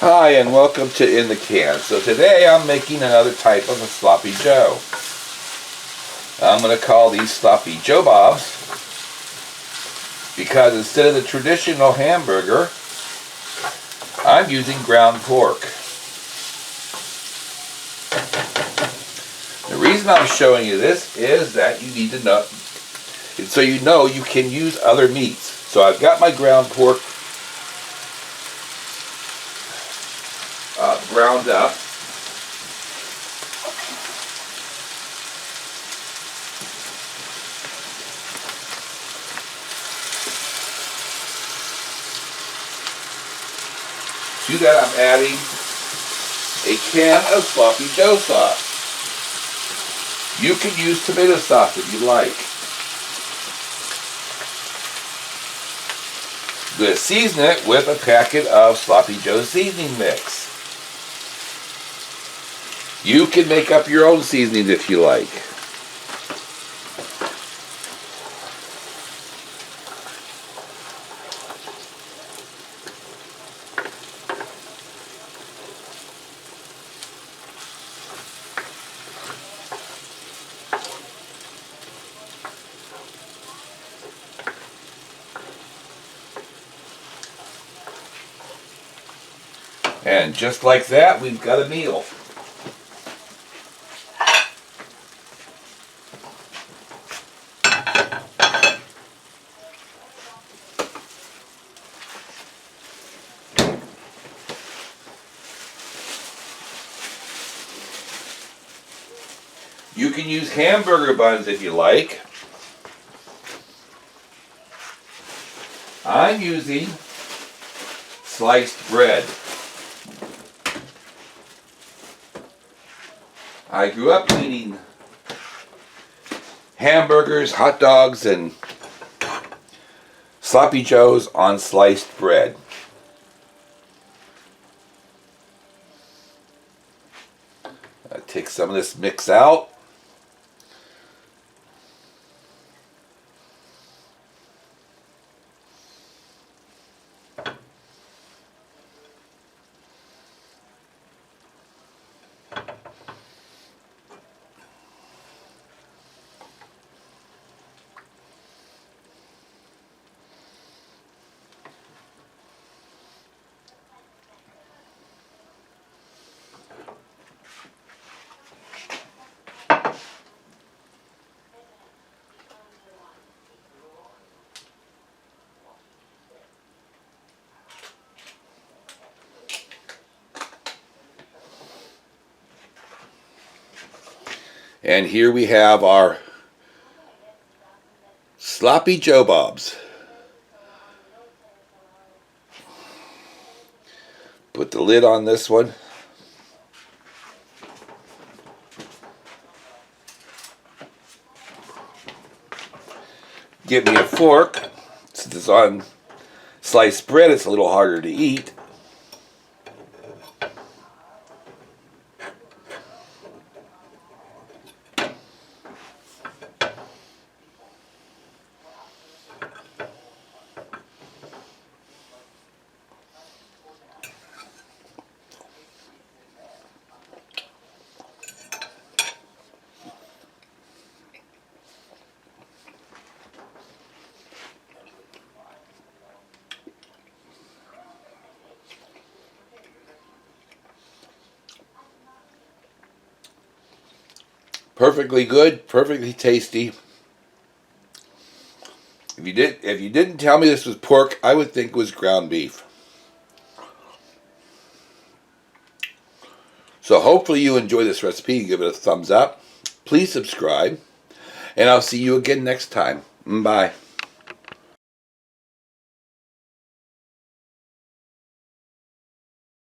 Hi and welcome to In the Can. So today I'm making another type of a Sloppy Joe. I'm going to call these Sloppy Joe Bobs because instead of the traditional hamburger, I'm using ground pork. The reason I'm showing you this is that you need to know, so you know you can use other meats. So I've got my ground pork ground up. To that I'm adding a can of Sloppy Joe sauce. You can use tomato sauce if you like. I'm going to season it with a packet of Sloppy Joe seasoning mix. You can make up your own seasoning if you like. And just like that, we've got a meal. You can use hamburger buns if you like. I'm using sliced bread. I grew up eating hamburgers, hot dogs, and Sloppy Joes on sliced bread. I take some of this mix out. And here we have our Sloppy Joe Bobs. Put the lid on this one. Get me a fork. Since it's on sliced bread, it's a little harder to eat. Perfectly good, perfectly tasty. If you didn't tell me this was pork, I would think it was ground beef. So hopefully you enjoy this recipe. Give it a thumbs up. Please subscribe. And I'll see you again next time. Bye.